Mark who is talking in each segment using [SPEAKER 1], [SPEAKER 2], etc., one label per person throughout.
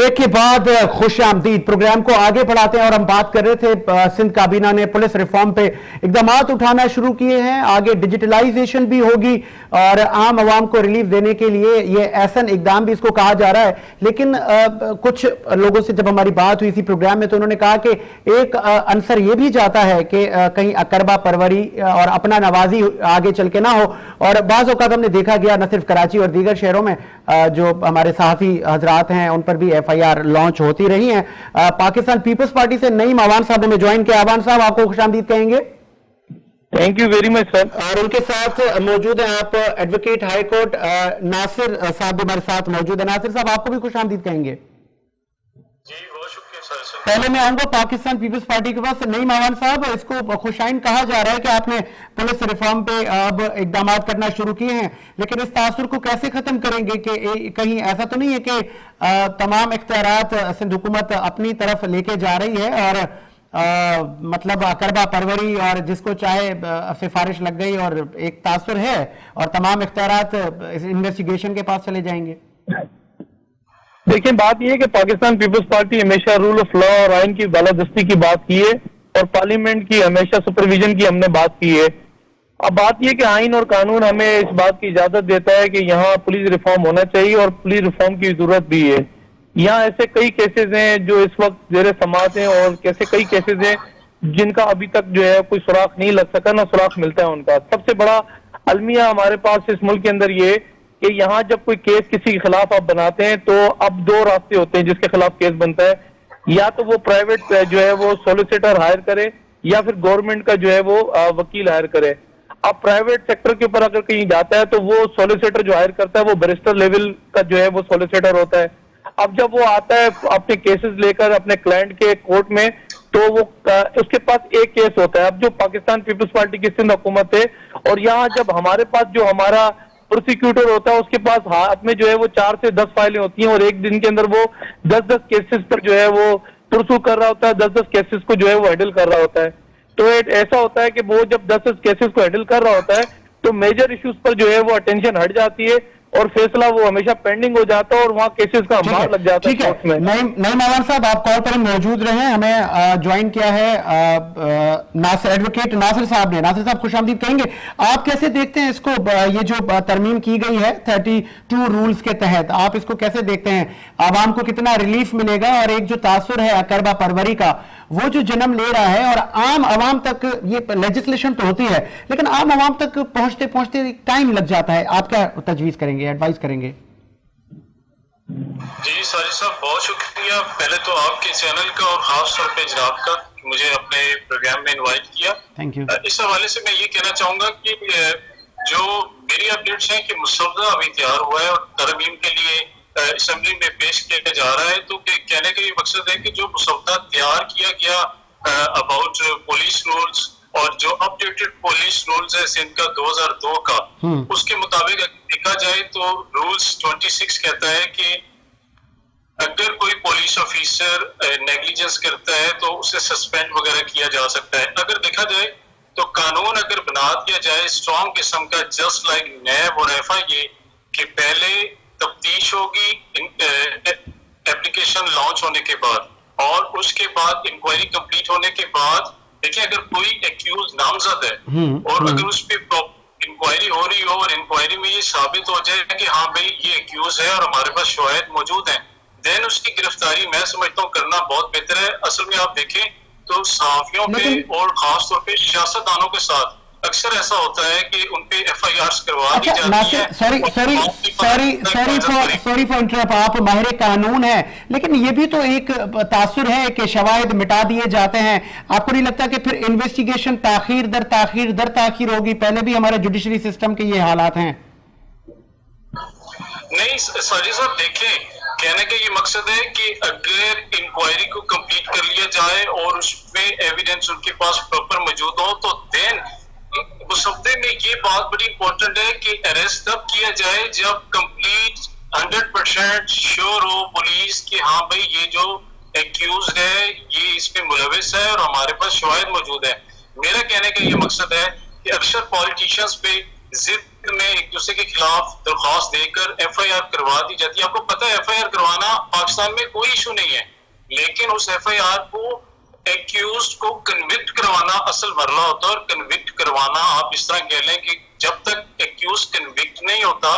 [SPEAKER 1] Break के बाद खुश आमदीद प्रोग्राम को आगे बढ़ाते हैं और हम बात कर रहे थे सिंध काबीना ने पुलिस रिफॉर्म पे इकदामात उठाना शुरू किए हैं। आगे डिजिटलाइजेशन भी होगी और आम आवाम को रिलीफ देने के लिए ये ऐसा इकदाम भी इसको कहा जा रहा है। लेकिन कुछ लोगों से जब हमारी बात हुई थी प्रोग्राम में तो उन्होंने कहा कि एक आंसर ये भी जाता है कि कहीं अकरबा परवरी और अपना नवाजी आगे चल के ना हो। और बाज़ औक़ात हमने देखा गया न सिर्फ कराची और दीगर शहरों में जो हमारे सहाफ़ी हजरात हैं उन पर भी FIR लॉन्च होती रही हैं। पाकिस्तान पीपल्स पार्टी से नईम अवान साहब हमें ज्वाइन किया। अवान साहब आपको खुशामदीद कहेंगे।
[SPEAKER 2] Thank you very much sir.
[SPEAKER 1] और उनके साथ मौजूद हैं आप एडवोकेट हाई कोर्ट नासिर साहब हमारे साथ मौजूद है। नासिर साहब आपको भी खुशामदीद कहेंगे।
[SPEAKER 3] जी बहुत शुक्रिया सर।
[SPEAKER 1] पहले मैं आऊंगा पाकिस्तान पीपल्स पार्टी के पास। नईम अवान साहब, इसको खुशाइन कहा जा रहा है कि आपने पुलिस रिफॉर्म पे अब इकदाम करना शुरू किए हैं, लेकिन इस तासुर को कैसे खत्म करेंगे कि कहीं ऐसा तो नहीं है कि तमाम इख्तियारात सिंध हुकूमत अपनी तरफ लेके जा रही है और मतलब अकरबा परवरी और जिसको चाहे सिफारिश लग गई और एक तासुर है और तमाम इख्तियारात इन्वेस्टिगेशन के पास चले जाएंगे।
[SPEAKER 2] देखिए बात यह है कि पाकिस्तान पीपल्स पार्टी हमेशा रूल ऑफ लॉ और आइन की बालादस्ती की बात की है और पार्लियामेंट की हमेशा सुपरविजन की हमने बात की है। अब बात यह कि आइन और कानून हमें इस बात की इजाजत देता है कि यहाँ पुलिस रिफॉर्म होना चाहिए और पुलिस रिफॉर्म की जरूरत भी है। यहाँ ऐसे कई केसेस हैं जो इस वक्त जेर समात हैं और कैसे कई केसेस हैं जिनका अभी तक जो है कोई सुराख नहीं लग सका, ना सुराख मिलता है उनका। सबसे बड़ा अलमिया हमारे पास इस मुल्क के अंदर ये कि यहाँ जब कोई केस किसी के खिलाफ आप बनाते हैं तो अब दो रास्ते होते हैं जिसके खिलाफ केस बनता है। या तो वो प्राइवेट जो है वो सॉलिसिटर हायर करे या फिर गवर्नमेंट का जो है वो वकील हायर करे। अब प्राइवेट सेक्टर के ऊपर अगर कहीं जाता है तो वो सॉलिसिटर जो हायर करता है वो बैरिस्टर लेवल का जो है वो सॉलिसिटर होता है। अब जब वो आता है अपने केसेस लेकर अपने क्लाइंट के कोर्ट में तो वो उसके पास एक केस होता है। अब जो पाकिस्तान पीपल्स पार्टी की सिंध हुकूमत है और यहाँ जब हमारे पास जो हमारा प्रोसिक्यूटर होता है उसके पास हाथ में जो है वो 4 से 10 फाइलें होती हैं और एक दिन के अंदर वो 10-10 केसेस पर जो है वो पुरसू कर रहा होता है, 10-10 केसेस को जो है वो हैंडल कर रहा होता है। तो ऐसा होता है कि वो जब 10-10 केसेस को हैंडल कर रहा होता है तो मेजर इश्यूज पर जो है वो अटेंशन हट जाती है और फैसला वो हमेशा पेंडिंग हो जाता है और वहाँ केसेस का अंबार लग जाता है।
[SPEAKER 1] ठीक है, नईम अवान साहब आप कॉल पर मौजूद रहे। हमें ज्वाइन किया है नासिर, एडवोकेट नासिर साहब ने। नासिर साहब खुशामदीद कहेंगे। आप कैसे देखते हैं इसको, ये जो तरमीम की गई है 32 रूल्स के तहत, आप इसको कैसे देखते हैं? आवाम को कितना रिलीफ मिलेगा और एक जो तासुर है अकरबा परवरी का वो जो जन्म ले रहा है और आम आवाम तक, ये लेजिस्लेशन तो होती है लेकिन आम आवाम तक पहुंचते पहुंचते टाइम लग जाता है, आप क्या तजवीज करेंगे, एडवाइस करेंगे?
[SPEAKER 3] जी साजिद साहब बहुत शुक्रिया पहले तो आपके चैनल का और खास तौर पे जनाब का मुझे अपने प्रोग्राम में इनवाइट किया।
[SPEAKER 1] Thank you.
[SPEAKER 3] इस हवाले से मैं ये कहना चाहूंगा कि जो मेरी अपडेट्स हैं कि मुसव्वदा अभी तैयार हुआ है और तरमीम के लिए असेंबली में पेश किया जा रहा है। तो कहने का ये मकसद है कि जो मुसव्वदा तैयार किया गया अबाउट पुलिस रूल्स और जो अपडेटेड पुलिस रूल्स है सिंध का 2002 का, उसके मुताबिक देखा जाए तो रूल्स 26 कहता है कि अगर कोई पुलिस ऑफिसर नेग्लिजेंस करता है तो उसे सस्पेंड वगैरह किया जा सकता है। अगर देखा जाए तो कानून अगर बना दिया जाए स्ट्रॉन्ग किस्म का, जस्ट लाइक नैब और FIA, कि पहले तफ्तीश होगी एप्लीकेशन लॉन्च होने के बाद और उसके बाद इंक्वायरी कंप्लीट होने के बाद, देखिए अगर कोई एक्यूज नामजद है और अगर उस पर इंक्वायरी हो रही हो और इंक्वायरी में ये साबित हो जाए कि हाँ भाई ये एक्यूज है और हमारे पास शवाहिद मौजूद हैं, देन उसकी गिरफ्तारी मैं समझता हूँ करना बहुत बेहतर है। असल में आप देखें तो सहाफियों पे और खास तौर पे सियासतदानों के साथ अक्सर ऐसा होता है कि उन पे FIRs करवा दी जाती है।
[SPEAKER 1] सॉरी फॉर इंटरप्ट, आप माहिर कानून है लेकिन ये भी तो एक तासुर है कि शवाहिद मिटा दिए जाते हैं। आपको नहीं लगता कि फिर इन्वेस्टिगेशन ताखीर दर ताखीर होगी? पहले भी हमारे जुडिशरी सिस्टम के ये हालात हैं।
[SPEAKER 3] नहीं साजिद साहब देखें, कहने का ये मकसद है कि अगर इंक्वायरी को कंप्लीट कर लिया जाए और उसमें एविडेंस उनके पास प्रॉपर मौजूद हो तो देन मुसव्वदे में ये बात बड़ी इंपॉर्टेंट है कि अरेस्ट तब किया जाए जब कंप्लीट 100% श्योर हो पुलिस कि हाँ भाई ये जो एक्यूज है ये इसमें मुलविस है और हमारे पास शवाहिद मौजूद है। मेरा कहने का ये मकसद है कि अक्सर पॉलिटिशियंस पे जिद में एक दूसरे के खिलाफ दरख्वास्त देकर FIR करवा दी जाती है। आपको पता है FIR करवाना पाकिस्तान में कोई इशू नहीं है, लेकिन उस FIR को एक्यूज को कन्विक्ट करवाना असल मरला होता है। और कन्विक्ट करवाना आप इस तरह कह लें कि जब तक एक्यूज कन्विक्ट नहीं होता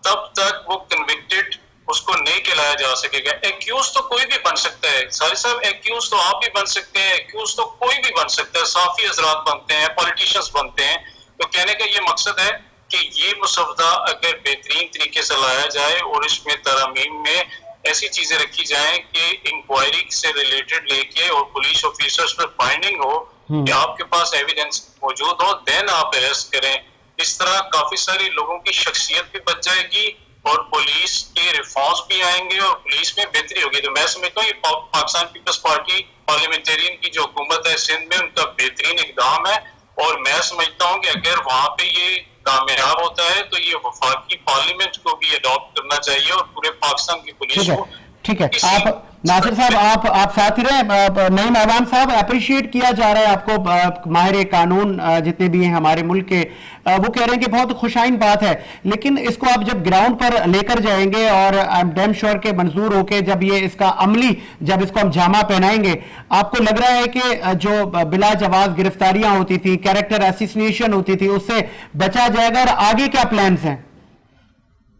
[SPEAKER 3] तब तक वो कन्विक्टेड उसको नहीं कहलाया जा सकेगा। एक्यूज तो कोई भी बन सकता है सारी साहब, एक्यूज तो आप भी बन सकते हैं, एक्यूज तो कोई भी बन सकता है, साफी हजरात बनते हैं, पॉलिटिशियंस बनते हैं। तो कहने का ये मकसद है कि ये मुसवदा अगर बेहतरीन तरीके से लाया जाए और इसमें तरमीम में ऐसी चीजें रखी जाएं कि इंक्वायरी से रिलेटेड लेके और पुलिस ऑफिसर्स पर फाइंडिंग हो कि आपके पास एविडेंस मौजूद हो, देन आप अरेस्ट करें। इस तरह काफी सारे लोगों की शख्सियत भी बच जाएगी और पुलिस के रिफॉर्म्स भी आएंगे और पुलिस में बेहतरी होगी। तो मैं समझता हूँ ये पाकिस्तान पीपल्स पार्टी पार्लियामेंटेरियन की जो हुकूमत है सिंध में, उनका बेहतरीन इकदाम है। और मैं समझता हूँ कि अगर वहां पे ये कामयाब होता है तो ये वफाकी पार्लियामेंट को भी अडॉप्ट करना चाहिए और पूरे पाकिस्तान की पुलिस को।
[SPEAKER 1] ठीक है, आप नासिर साहब आप साथ ही रहे। नईम अवान साहब, अप्रिशिएट किया जा रहा है आपको, माहिर कानून जितने भी हैं हमारे मुल्क के, वो कह रहे हैं कि बहुत खुशाइन बात है, लेकिन इसको आप जब ग्राउंड पर लेकर जाएंगे और आई एम डैम श्योर के मंजूर होके जब ये इसका अमली, जब इसको हम जामा पहनाएंगे, आपको लग रहा है कि जो बिला जवाब गिरफ्तारियां होती थी, कैरेक्टर असोसिएशन होती थी, उससे बचा जाएगा? और आगे क्या प्लान्स हैं?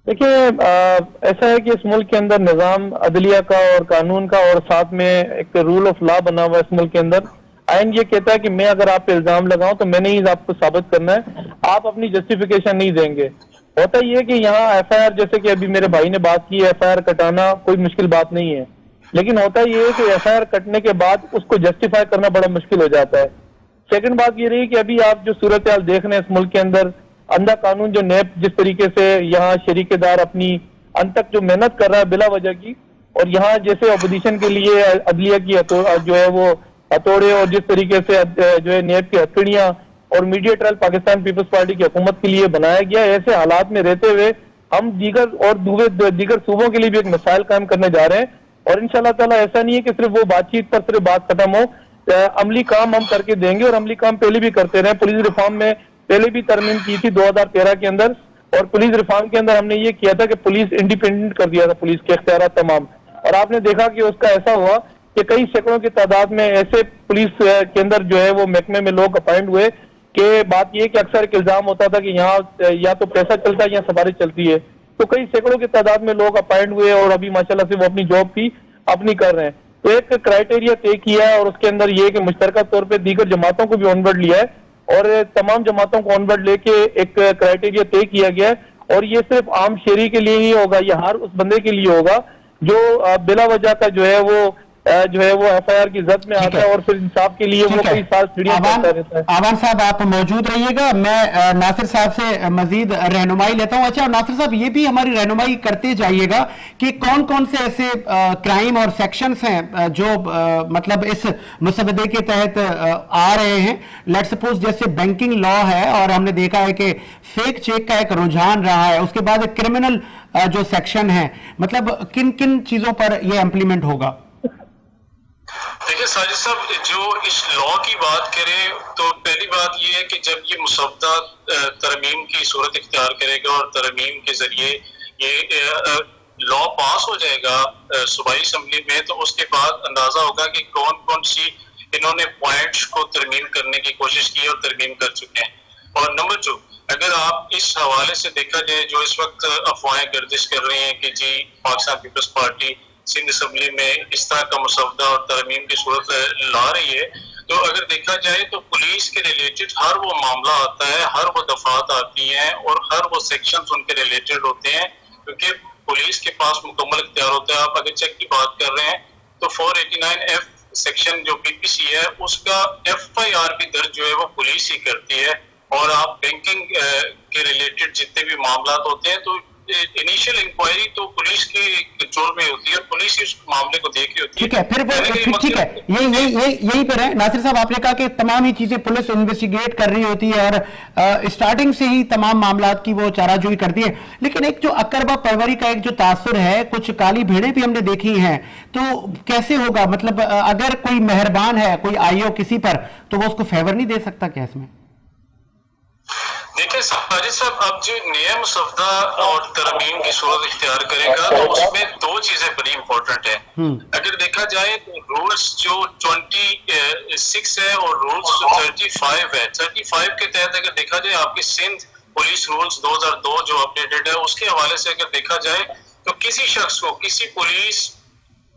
[SPEAKER 2] देखिए, ऐसा है कि इस मुल्क के अंदर निज़ाम अदलिया का और कानून का और साथ में एक रूल ऑफ लॉ बना हुआ है इस मुल्क के अंदर। आइन ये कहता है कि मैं अगर आप पे इल्जाम लगाऊं तो मैंने ही आपको साबित करना है, आप अपनी जस्टिफिकेशन नहीं देंगे। होता ये कि यहाँ FIR, जैसे कि अभी मेरे भाई ने बात की, FIR कटाना कोई मुश्किल बात नहीं है, लेकिन होता ये है कि FIR कटने के बाद उसको जस्टिफाई करना बड़ा मुश्किल हो जाता है। सेकंड बात ये रही कि अभी आप जो सूरत हाल देख रहे हैं इस मुल्क के अंदर, अंधा कानून जो नेप जिस तरीके से यहाँ शरीकेदार अपनी अंत तक जो मेहनत कर रहा है बिला वजह की, और यहाँ जैसे अपोजिशन के लिए अदलिया की जो है वो हथौड़े और जिस तरीके से जो है नेप की हथकड़ियां और media trial Pakistan peoples Party की हुकूमत के लिए बनाया गया, ऐसे हालात में रहते हुए हम दीगर सूबों के लिए भी एक मिसाइल कायम करने जा रहे हैं। और इंशाल्लाह ताला ऐसा नहीं है कि सिर्फ वो बातचीत पर सिर्फ बात खत्म हो, अमली काम हम करके देंगे और अमली काम पहले भी करते रहे। पुलिस रिफॉर्म में पहले भी तरमीम की थी 2013 के अंदर, और पुलिस रिफॉर्म के अंदर हमने ये किया था कि पुलिस इंडिपेंडेंट कर दिया था, पुलिस के इख्तियार तमाम। और आपने देखा कि उसका ऐसा हुआ कि कई सैकड़ों की तादाद में ऐसे पुलिस के अंदर जो है वो महकमे में लोग अपॉइंट हुए कि बात ये कि अक्सर एक इल्जाम होता था कि यहाँ या तो पैसा चलता है या सिफारिश चलती है, तो कई सैकड़ों की तादाद में लोग अपॉइंट हुए और अभी माशाल्लाह से वो अपनी जॉब भी अपनी कर रहे हैं। तो एक क्राइटेरिया तय किया है और उसके अंदर ये कि मुश्तरका तौर पर दीगर जमातों को भी ऑनबोर्ड लिया है और तमाम जमातों को ऑनबोर्ड लेके एक क्राइटेरिया तय किया गया है। और ये सिर्फ आम शहरी के लिए नहीं होगा, ये हर उस बंदे के लिए होगा जो बिला वजह का जो है वो FIR की जद में आता है और फिर इंसाफ के लिए वो कई साल सीढ़ियां चढ़ता रहता है।
[SPEAKER 1] आवान साहब, आप मौजूद रहिएगा, मैं नासिर साहब से मजीद रहनुमाई लेता हूं। अच्छा नासिर साहब, ये भी हमारी रहनुमाई करते जाइएगा कि कौन कौन से ऐसे क्राइम और सेक्शंस हैं जो मतलब इस मुसवदे के तहत आ रहे हैं। लेट्स सपोज जैसे बैंकिंग लॉ है और हमने देखा है कि फेक चेक का एक रुझान रहा है, उसके बाद क्रिमिनल जो सेक्शन है, मतलब किन किन चीजों पर यह इम्प्लीमेंट होगा?
[SPEAKER 3] देखिए साजिद साहब, जो इस लॉ की बात करें तो पहली बात यह है कि जब ये मुसवदा तरमीम की सूरत इख्तियार करेगा और तरमीम के जरिए ये लॉ पास हो जाएगा सूबाई असम्बली में, तो उसके बाद अंदाजा होगा कि कौन कौन सी इन्होंने पॉइंट्स को तरमीम करने की कोशिश की और तरमीम कर चुके हैं। और नंबर 2, अगर आप इस हवाले से देखा जाए जो इस वक्त अफवाहें गर्दिश कर रही हैं कि जी Pakistan peoples party Sindh assembly में इस तरह का मुसवदा और तरमीम की सूरत ला रही है, तो अगर देखा जाए तो पुलिस के रिलेटेड हर वो मामला आता है, हर वो दफात आती हैं और हर वो सेक्शंस उनके रिलेटेड होते हैं, क्योंकि पुलिस के पास मुकम्मल इख्तियार होता है। आप अगर चेक की बात कर रहे हैं तो 489F सेक्शन जो PPC है उसका FIR भी दर्ज जो है वो पुलिस ही करती है। और आप बैंकिंग के रिलेटेड जितने भी मामला होते हैं तो इनिशियल इंक्वायरी तो पुलिस के कंट्रोल में होती है, पुलिस ही उस मामले को देख रही होती है।
[SPEAKER 1] ठीक है, फिर वो ठीक है, यही पर है नासिर साहब, आपने कहा कि तमाम ही चीजें पुलिस इन्वेस्टिगेट कर रही होती है और स्टार्टिंग से ही तमाम मामलात की वो चाराजोई करती है, लेकिन एक जो अकरबा परवरी का एक जो तासुर है, कुछ काली भेड़ें भी हमने देखी हैं, तो कैसे होगा? मतलब अगर कोई मेहरबान है, कोई आईओ किसी पर, तो वो उसको फेवर नहीं दे सकता क्या इसमें?
[SPEAKER 3] देखिए साजिद साहब, अब जो नया मुसवदा और तरमीम की सूरत इख्तियार करेगा तो उसमें 2 चीजें बड़ी इंपॉर्टेंट अगर देखा जाए तो रूल्स जो 26 है और रूल्स जो 35 है, 35 के तहत अगर देखा जाए आपकी सिंध पुलिस रूल्स 2002 जो अपडेटेड है, उसके हवाले से अगर देखा जाए तो किसी शख्स को किसी पुलिस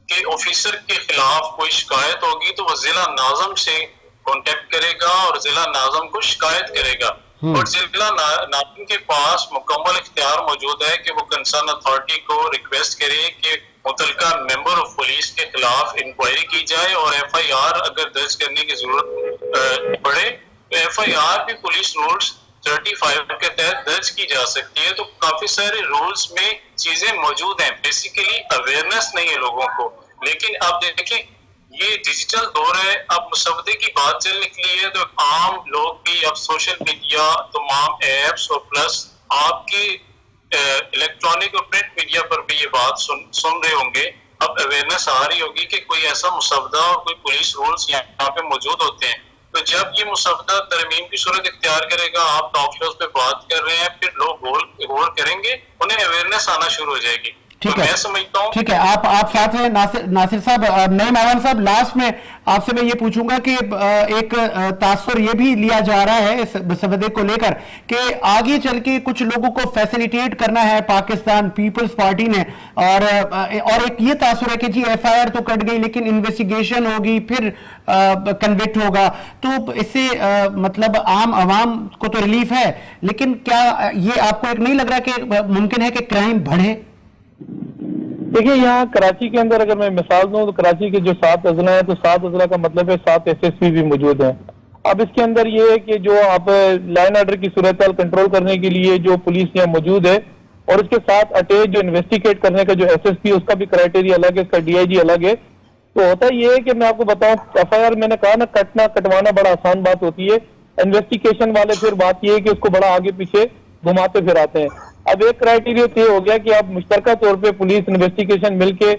[SPEAKER 3] के ऑफिसर के खिलाफ कोई शिकायत होगी तो वह जिला नाज़म से कांटेक्ट करेगा और जिला नाज़म को शिकायत करेगा, और जिला नाज़म के पास मुकम्मल इख्तियार मौजूद है कि वो कंसर्न अथॉरिटी को रिक्वेस्ट करे कि मुतलका मेंबर ऑफ पुलिस के खिलाफ इंक्वायरी की जाए और FIR अगर दर्ज करने की जरूरत पड़े तो FIR भी पुलिस रूल्स 35 के तहत दर्ज की जा सकती है। तो काफी सारे रूल्स में चीजें मौजूद हैं, बेसिकली अवेयरनेस नहीं है लोगों को। लेकिन अब देखें ये डिजिटल दौर है, अब मुसवदे की बात चल निकली है तो आम लोग भी अब सोशल मीडिया तमाम एप्स और प्लस आपकी इलेक्ट्रॉनिक और प्रिंट मीडिया पर भी ये बात सुन रहे होंगे। अब अवेयरनेस आ रही होगी कि कोई ऐसा मुसवदा और कोई पुलिस रूल्स यहाँ पे मौजूद होते हैं, तो जब ये मुसवदा तरमीम की सूरत इख्तियार करेगा, आप टॉक शोज पे बात कर रहे हैं, फिर लोग गौर करेंगे, उन्हें अवेयरनेस आना शुरू हो जाएगी।
[SPEAKER 1] ठीक
[SPEAKER 3] तो
[SPEAKER 1] है,
[SPEAKER 3] मैं समझता हूँ।
[SPEAKER 1] ठीक है, आप साथ हैं नासिर साहब। नईम आवान साहब, लास्ट में आपसे मैं ये पूछूंगा कि एक तासुर ये भी लिया जा रहा है इस मसवदे को लेकर कि आगे चल के कुछ लोगों को फैसिलिटेट करना है पाकिस्तान पीपल्स पार्टी ने, और एक ये तासुर है कि जी FIR तो कट गई लेकिन इन्वेस्टिगेशन होगी, फिर कन्विक्ट होगा, तो इससे मतलब आम आवाम को तो रिलीफ है, लेकिन क्या ये आपको एक नहीं लग रहा कि मुमकिन है कि क्राइम बढ़े?
[SPEAKER 2] देखिए, यहाँ कराची के अंदर अगर मैं मिसाल दूं तो कराची के जो 7 अजला है तो 7 अजला का मतलब है 7 SSP भी मौजूद हैं। अब इसके अंदर ये है कि जो आप लाइन ऑर्डर की सूरत कंट्रोल करने के लिए जो पुलिस यहाँ मौजूद है, और इसके साथ अटैच जो इन्वेस्टिगेट करने का जो SSP उसका भी क्राइटेरिया अलग है, इसका DIG अलग है। तो होता ये है कि मैं आपको बताऊं, FIR मैंने कहा ना, कटवाना बड़ा आसान बात होती है, इन्वेस्टिगेशन वाले फिर बात ये है कि उसको बड़ा आगे पीछे घुमाते फिराते हैं। अब एक क्राइटेरिया तय हो गया कि आप मुश्तरका तौर पे पुलिस इन्वेस्टिगेशन मिलके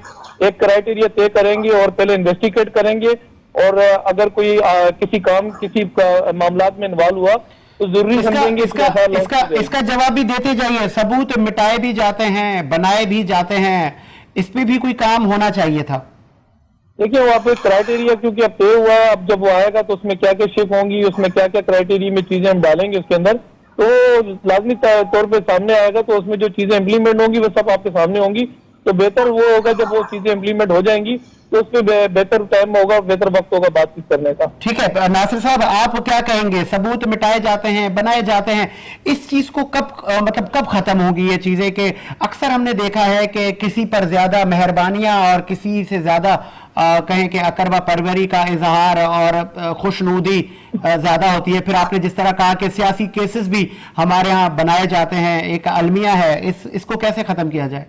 [SPEAKER 2] एक क्राइटेरिया तय करेंगे और पहले इन्वेस्टिगेट करेंगे, और अगर कोई किसी मामलात में इन्वॉल्व हुआ तो जरूरी समझेंगे।
[SPEAKER 1] इसका जवाब भी देते जाइए, सबूत मिटाए भी जाते हैं, बनाए भी जाते हैं, इस पे भी कोई काम होना चाहिए था।
[SPEAKER 2] देखिए, वहाँ पे क्राइटेरिया क्योंकि अब तय हुआ है, अब जब वो आएगा तो उसमें क्या क्या शिप होंगी, उसमें क्या क्या क्राइटेरिया में चीजें हम डालेंगे उसके अंदर, तो लाजमी तौर पे सामने आएगा, तो उसमें जो चीजें इम्प्लीमेंट होंगी वो सब आपके सामने होंगी। तो बेहतर वो होगा जब वो चीजें इम्प्लीमेंट हो जाएंगी तो उस पर बेहतर टाइम होगा, बेहतर वक्त होगा बातचीत करने का।
[SPEAKER 1] ठीक है, नासिर साहब आप क्या कहेंगे? सबूत मिटाए जाते हैं, बनाए जाते हैं, इस चीज को कब खत्म होगी ये चीजें? कि अक्सर हमने देखा है कि किसी पर ज्यादा मेहरबानियां और किसी से ज्यादा कहें कि अकरबा परवरी का इजहार और खुशनुदी ज्यादा होती है। फिर आपने जिस तरह कहा कि सियासी केसेस भी हमारे यहाँ बनाए जाते हैं, एक अलमिया है, इसको कैसे खत्म किया जाए?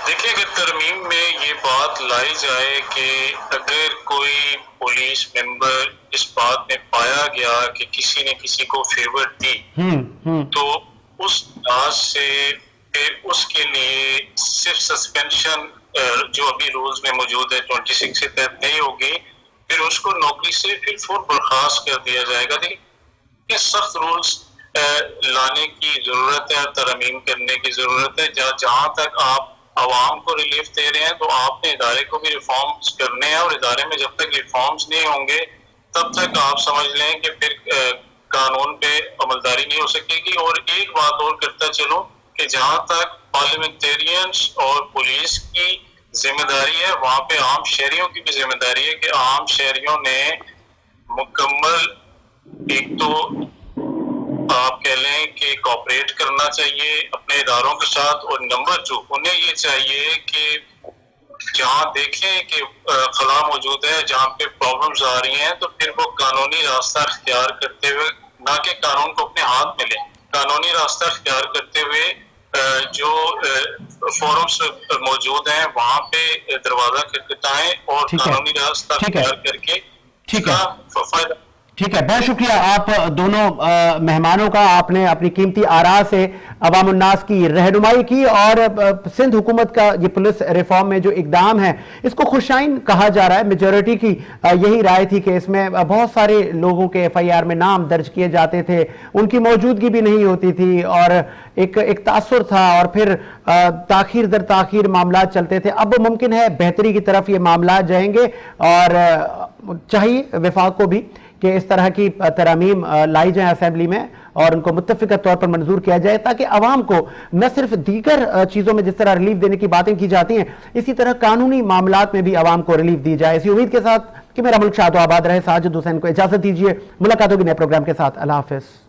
[SPEAKER 3] देखिए, अगर तरमीम में ये बात लाई जाए कि अगर कोई पुलिस मेंबर इस बात में पाया गया कि किसी ने किसी को फेवर दी, तो उस लिहाज से फिर उसके लिए सिर्फ सस्पेंशन जो अभी रूल्स में मौजूद है 26 के तहत नहीं होगी, फिर उसको नौकरी से फिर बर्खास्त कर दिया जाएगा। देखिए, सख्त रूल्स लाने की जरूरत है, तरमीम करने की जरूरत है। जहां तक आप आवाम को रिलीफ दे रहे हैं तो आपने इदारे को भी रिफॉर्म्स करने हैं, और इदारे में जब तक रिफॉर्म्स नहीं होंगे तब तक आप समझ लें कि फिर कानून पे अमलदारी नहीं हो सकेगी। और एक बात और करता चलूं कि जहां तक पार्लियामेंटेरियंस और पुलिस की जिम्मेदारी है, वहां पे आम शहरियों की भी जिम्मेदारी है कि आम शहरियों ने मुकम्मल एक तो आप कह लें कि कोऑपरेट करना चाहिए अपने इदारों के साथ, और नंबर 2 उन्हें ये चाहिए कि जहां देखें कि खला मौजूद है, जहां पे प्रॉब्लम्स आ रही हैं, तो फिर वो कानूनी रास्ता अख्तियार करते हुए, ना कि कानून को अपने हाथ में लें, कानूनी रास्ता अख्तियार करते हुए जो फोरम्स मौजूद हैं वहां पे दरवाजा खटखटाएं और कानूनी रास्ता अख्तियार करके फायदा।
[SPEAKER 1] ٹھیک ہے، بہت شکریہ آپ دونوں مہمانوں کا، آپ نے اپنی قیمتی آراء سے عوام الناس کی رہنمائی کی، اور سندھ حکومت کا یہ پولیس ریفارم میں جو اقدام ہے اس کو خوشائن کہا جا رہا ہے۔ میجورٹی کی یہی رائے تھی کہ اس میں بہت سارے لوگوں کے ایف آئی آر میں نام درج کیے جاتے تھے، ان کی موجودگی بھی نہیں ہوتی تھی، اور ایک تاثر تھا، اور پھر تاخیر در تاخیر معاملات چلتے تھے۔ اب ممکن ہے بہتری کی طرف یہ معاملات جائیں گے، اور چاہیے وفاق کو بھی کہ اس طرح کی ترامیم لائی جائیں اسمبلی میں اور ان کو متفقہ طور پر منظور کیا جائے، تاکہ عوام کو نہ صرف دیگر چیزوں میں جس طرح ریلیف دینے کی باتیں کی جاتی ہیں، اسی طرح قانونی معاملات میں بھی عوام کو ریلیف دی جائے۔ اسی امید کے ساتھ کہ میرا ملک شاد و آباد رہے، ساجد حسین کو اجازت دیجیے، ملاقات ہوگی نئے پروگرام کے ساتھ، اللہ حافظ۔